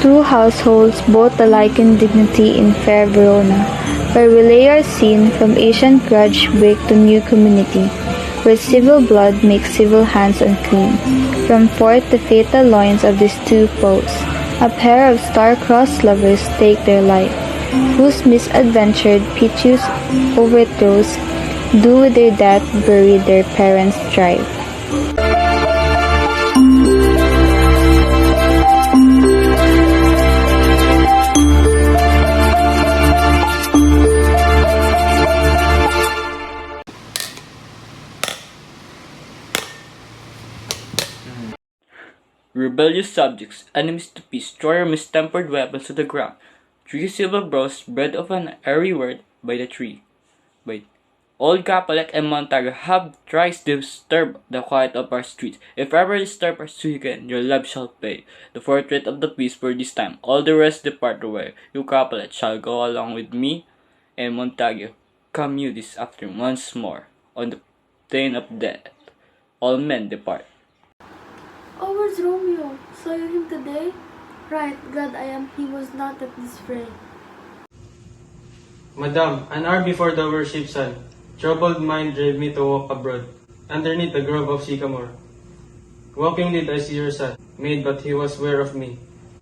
Two households, both alike in dignity in fair Verona, where we lay our scene from ancient grudge break to new community, where civil blood makes civil hands unclean. From forth the fatal loins of these two foes, a pair of star-crossed lovers take their life, whose misadventured piteous overthrows do with their death bury their parents' strife. Rebellious subjects, enemies to peace, throw your mistempered weapons to the ground. Three civil bros, bred of an airy word, by the tree. Wait. Old Capulet and Montague have thrice disturbed the quiet of our streets. If ever disturb our again, your love shall pay the forfeit of the peace for this time. All the rest depart away. You Capulet shall go along with me, and Montague, come you this afternoon once more on the plain of death. All men depart. Oh, where's Romeo? Saw you him today? Right, glad I am he was not at this fray. Madam, an hour before the worship sun, troubled mind drave me to walk abroad, underneath the grove of sycamore. Walking did I see your son, made but he was ware of me.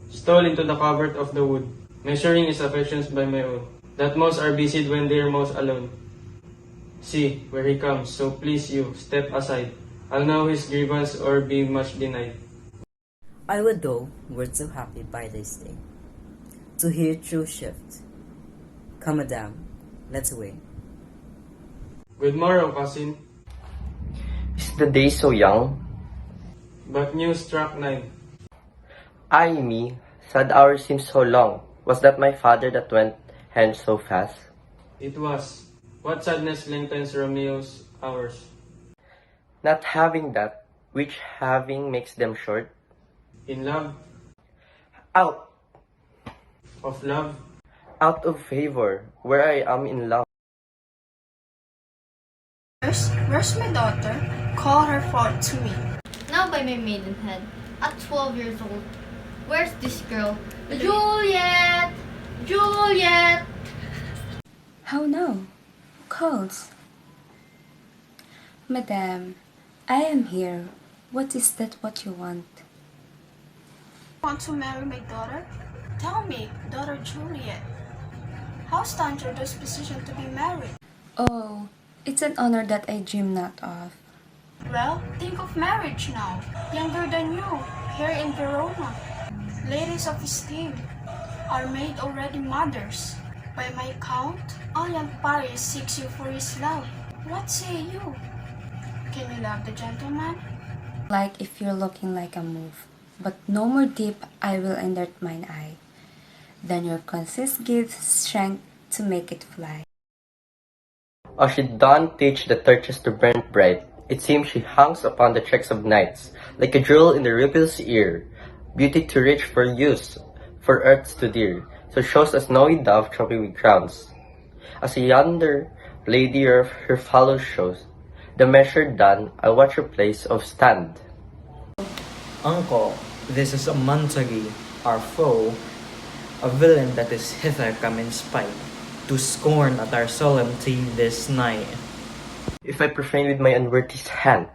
Stole into the covert of the wood, measuring his affections by my own, that most are busied when they are most alone. See, where he comes, so please you, step aside. I'll know his grievance or be much denied. I would though were so happy by this day, to hear true shift. Come, madam, let's away. Good morrow, cousin. Is the day so young? But news struck 9. Ay me, sad hour seems so long. Was that my father that went hence so fast? It was. What sadness lengthens Romeo's hours? Not having that, which having makes them short. In love? Out! Of love? Out of favor, where I am in love. Where's my daughter? Call her forth to me. Now by my maidenhead, at 12 years old. Where's this girl? Juliet! Juliet! How now? Who calls? Madame, I am here. What is that what you want? Want to marry my daughter? Tell me, daughter Juliet. How stands your disposition to be married? Oh, it's an honor that I dream not of. Well, think of marriage now. Younger than you, here in Verona. Ladies of esteem are made already mothers. By my count, all young Paris seeks you for his love. What say you? Can you love the gentleman? Like if you're looking like a move, but no more deep I will endert mine eye. Then your consist gives strength to make it fly. Or she don't teach the torches to burn bright. It seems she hangs upon the tracks of nights, like a jewel in the ripple's ear. Beauty too rich for use, for earth's too dear. So shows a snowy dove trophy with crowns. As a yonder lady her follows shows, the measure done, I watch her place of stand. Uncle, this is a Montague, our foe, a villain that is hither come in spite, to scorn at our solemnity this night. If I profane with my unworthy hand,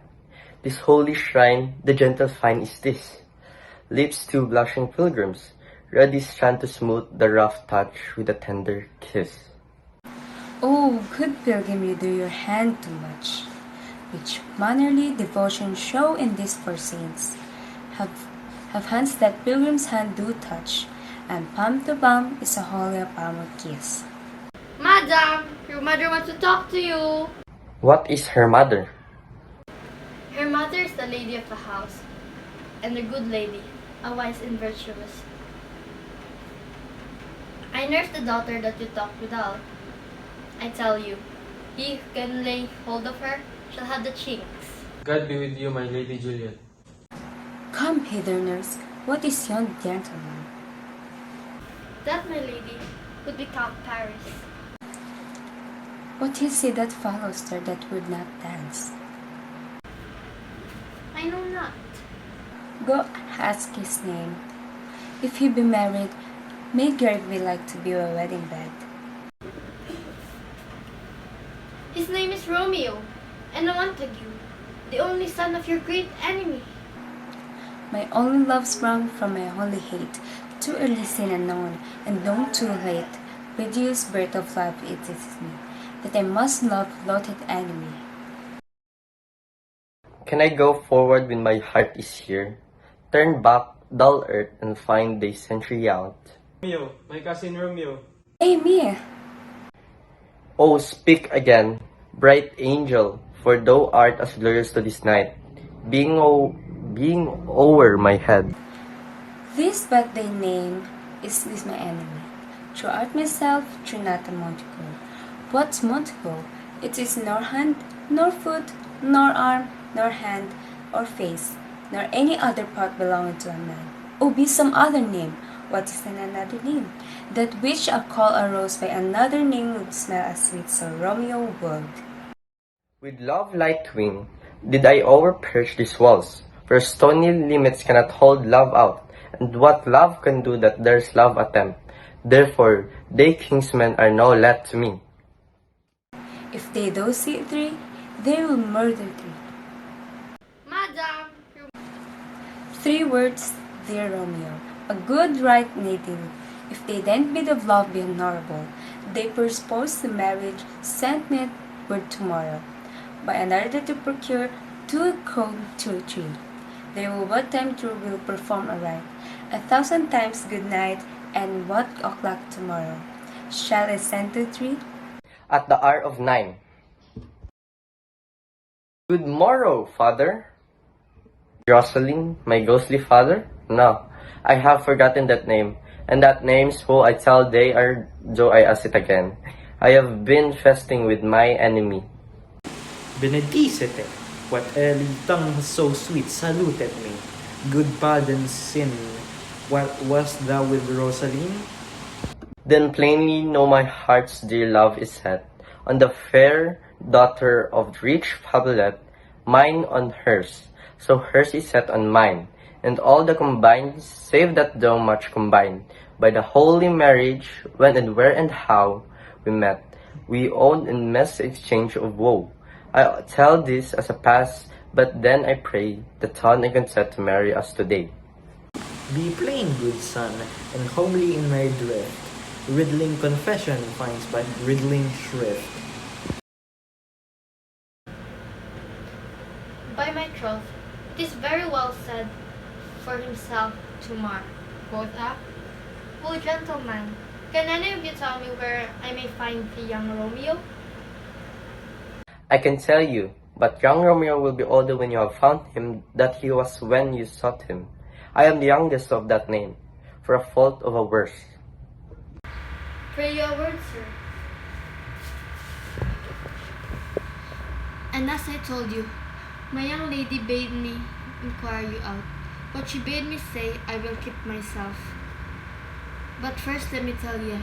this holy shrine, the gentle fine is this. Lips two blushing pilgrims, ready stand to smooth the rough touch with a tender kiss. Oh, good pilgrim, you do your hand too much. Which mannerly devotion show in these poor saints. Have hands that pilgrim's hand do touch, and palm to palm is a holy palm kiss. Madam, your mother wants to talk to you. What is her mother? Her mother is the lady of the house, and a good lady, a wise and virtuous. I nurse the daughter that you talked without. I tell you, he who can lay hold of her shall have the chinks. God be with you, my lady Juliet. Come hither, nurse. What is yon gentleman? That, my lady, would be Count Paris. What is it that follows there that would not dance? I know not. Go ask his name. If he be married, may Garrick be like to be a wedding bed. His name is Romeo, and a Montague, the only son of your great enemy. My only love sprung from my holy hate, too early seen and known, and known too late. Reduce birth of love it is me, that I must love loathed enemy. Can I go forward when my heart is here? Turn back, dull earth, and find the century out. Romeo, my cousin Romeo. Hey, me! Oh, speak again, bright angel, for thou art as glorious to this night, being over my head. This but thy name is this my enemy. Thou art myself, true not a Montague. What's Montague? It is nor hand, nor foot, nor arm, nor hand, or face, nor any other part belonging to a man. Oh, be some other name. What is then another name? That which a call arose by another name would smell as sweet, so Romeo would. With love like wing, did I overperch these walls, for stony limits cannot hold love out, and what love can do that dares love attempt. Therefore, they kingsmen are now let to me. If they do see three, they will murder three. Madam! 3 words, dear Romeo, a good right native. If they then bid of love be honorable, they propose the marriage, send me word tomorrow. By another to procure 2 code 2 3. They will what time through will perform aright. 1,000 times good night, and what o'clock tomorrow? Shall I send to 3? At the hour of 9. Good morrow, father. Jocelyn, my ghostly father? No, I have forgotten that name, and that name's who I tell they are, though I ask it again. I have been feasting with my enemy. Benedicite, what early tongue so sweet saluted me. Good pardon sin, what wast thou with Rosaline? Then plainly know my heart's dear love is set on the fair daughter of rich Capulet, mine on hers, so hers is set on mine, and all the combined, save that though much combined, by the holy marriage, when and where and how we met, we owned in mess exchange of woe. I tell this as a past, but then I pray the ton and consent to marry us today. Be plain, good son, and homely in my drift. Riddling confession finds but riddling shrift. By my troth, it is very well said for himself to mar. Quoth a, O gentleman, can any of you tell me where I may find the young Romeo? I can tell you, but young Romeo will be older when you have found him that he was when you sought him. I am the youngest of that name, for a fault of a worse. Pray your word, sir. And as I told you, my young lady bade me inquire you out. What she bade me say, I will keep myself. But first let me tell ye,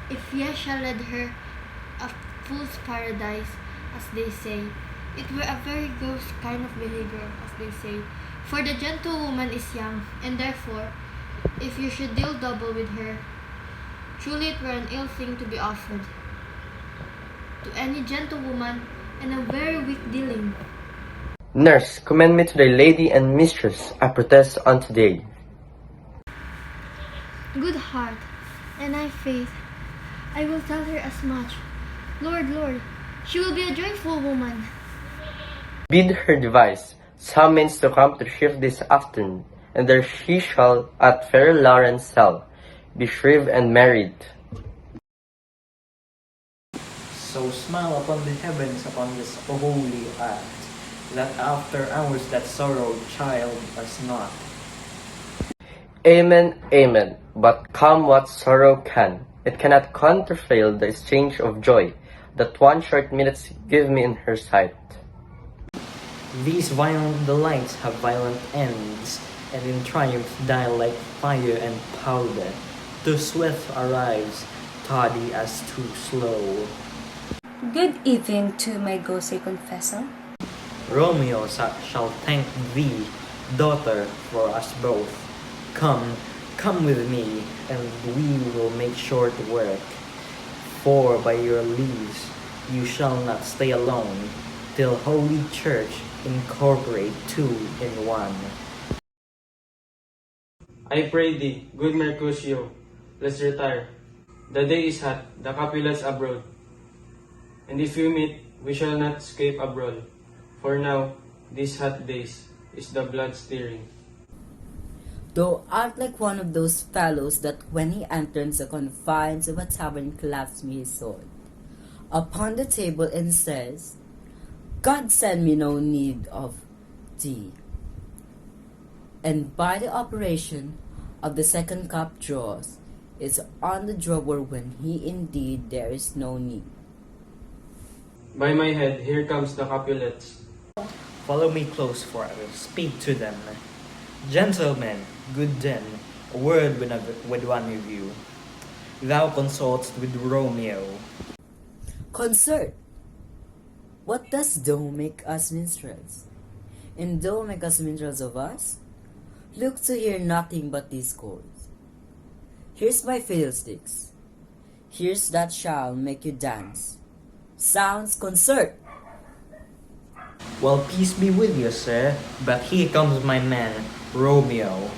if ye shall lead her a fool's paradise, as they say, it were a very gross kind of behavior, as they say. For the gentlewoman is young, and therefore, if you should deal double with her, truly it were an ill thing to be offered to any gentlewoman, and a very weak dealing. Nurse, commend me to thy lady and mistress, I protest unto thee. Good heart, and I faith, I will tell her as much. Lord, Lord, she will be a joyful woman. Bid her devise some means to come to shift this afternoon, and there she shall at fair Lauren's cell be shrived and married. So smile upon the heavens upon this holy act, that after hours that sorrow child us not. Amen, amen. But come what sorrow can, it cannot countervail the exchange of joy that 1 short minute give me in her sight. These violent delights have violent ends, and in triumph die like fire and powder. Too swift arrives, tardy as too slow. Good evening to my ghostly confessor. Romeo shall thank thee, daughter, for us both. Come, Come with me, and we will make short work. For by your leaves you shall not stay alone, till Holy Church incorporate two in one. I pray thee, good Mercutio, let's retire. The day is hot, the Capulets abroad. And if you meet, we shall not escape abroad. For now, these hot days, is the blood stirring. Thou art like one of those fellows that when he enters the confines of a tavern clasps me his sword upon the table and says, God send me no need of thee. And by the operation of the second cup draws, is on the drawer when he indeed there is no need. By my head, here comes the Capulets. Follow me close, for I will speak to them. Gentlemen, good den, a word with one of you. Thou consultst with Romeo. Concert! What dost thou make us minstrels? And thou make us minstrels of us? Look to hear nothing but discord. Here's my fiddlesticks. Here's that shall make you dance. Sounds concert! Well, peace be with you, sir, but here comes my man, Romeo.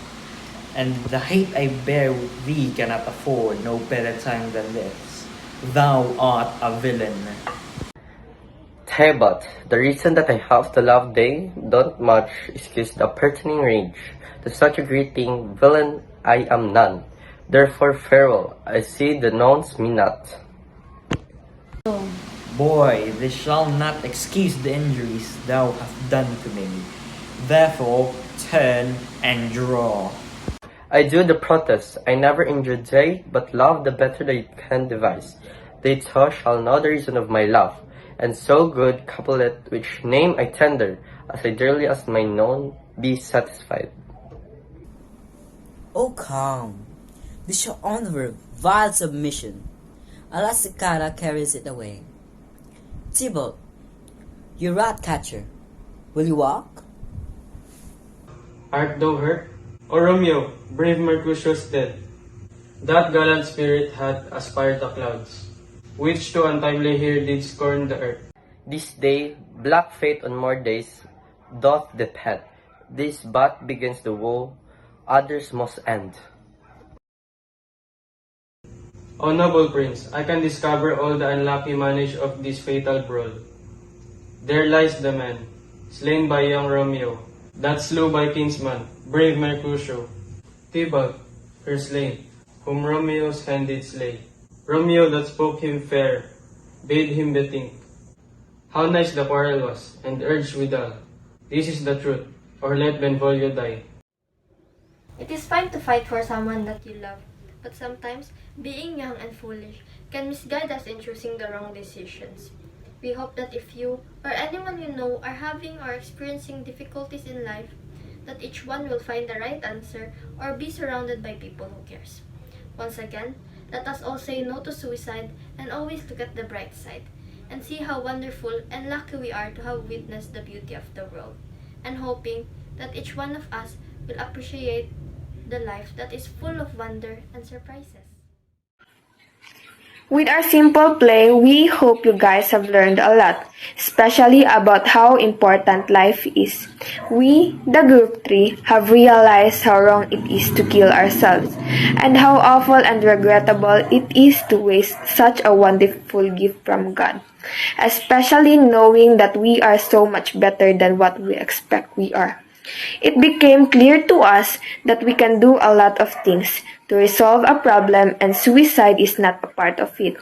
And the hate I bear with thee cannot afford no better time than this. Thou art a villain. Tebot, the reason that I have to love thee don't much excuse the pertaining rage. To such a greeting, villain, I am none. Therefore farewell, I see denounce me not. Boy, this shall not excuse the injuries thou hast done to me. Therefore, turn and draw. I do the protest, I never injured thee, but love the better they can devise. They too shall know the reason of my love, and so good Capulet, which name I tender, as I dearly as my known, be satisfied. Oh calm! This shall honor vile submission. Alas, the cara carries it away. Tybalt, you rat catcher, will you walk? Art thou hurt? O Romeo, brave Mercutio's dead. That gallant spirit hath aspired the clouds, which to untimely here did scorn the earth. This day, black fate on more days doth depend. This but begins the woe, others must end. O noble prince, I can discover all the unlucky manage of this fatal brawl. There lies the man, slain by young Romeo, that slew by kinsman, brave Mercutio. Tybalt, her slain, whom Romeo's hand did slay. Romeo that spoke him fair, bade him bethink. How nice the quarrel was, and urged withal, this is the truth, or let Benvolio die. It is fine to fight for someone that you love, but sometimes being young and foolish can misguide us in choosing the wrong decisions. We hope that if you or anyone you know are having or experiencing difficulties in life, that each one will find the right answer or be surrounded by people who cares. Once again, let us all say no to suicide and always look at the bright side and see how wonderful and lucky we are to have witnessed the beauty of the world, and hoping that each one of us will appreciate the life that is full of wonder and surprises. With our simple play, we hope you guys have learned a lot, especially about how important life is. We, the group 3, have realized how wrong it is to kill ourselves, and how awful and regrettable it is to waste such a wonderful gift from God, especially knowing that we are so much better than what we expect we are. It became clear to us that we can do a lot of things to resolve a problem, and suicide is not a part of it.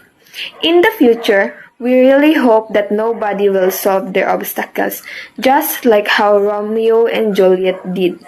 In the future, we really hope that nobody will solve their obstacles, just like how Romeo and Juliet did.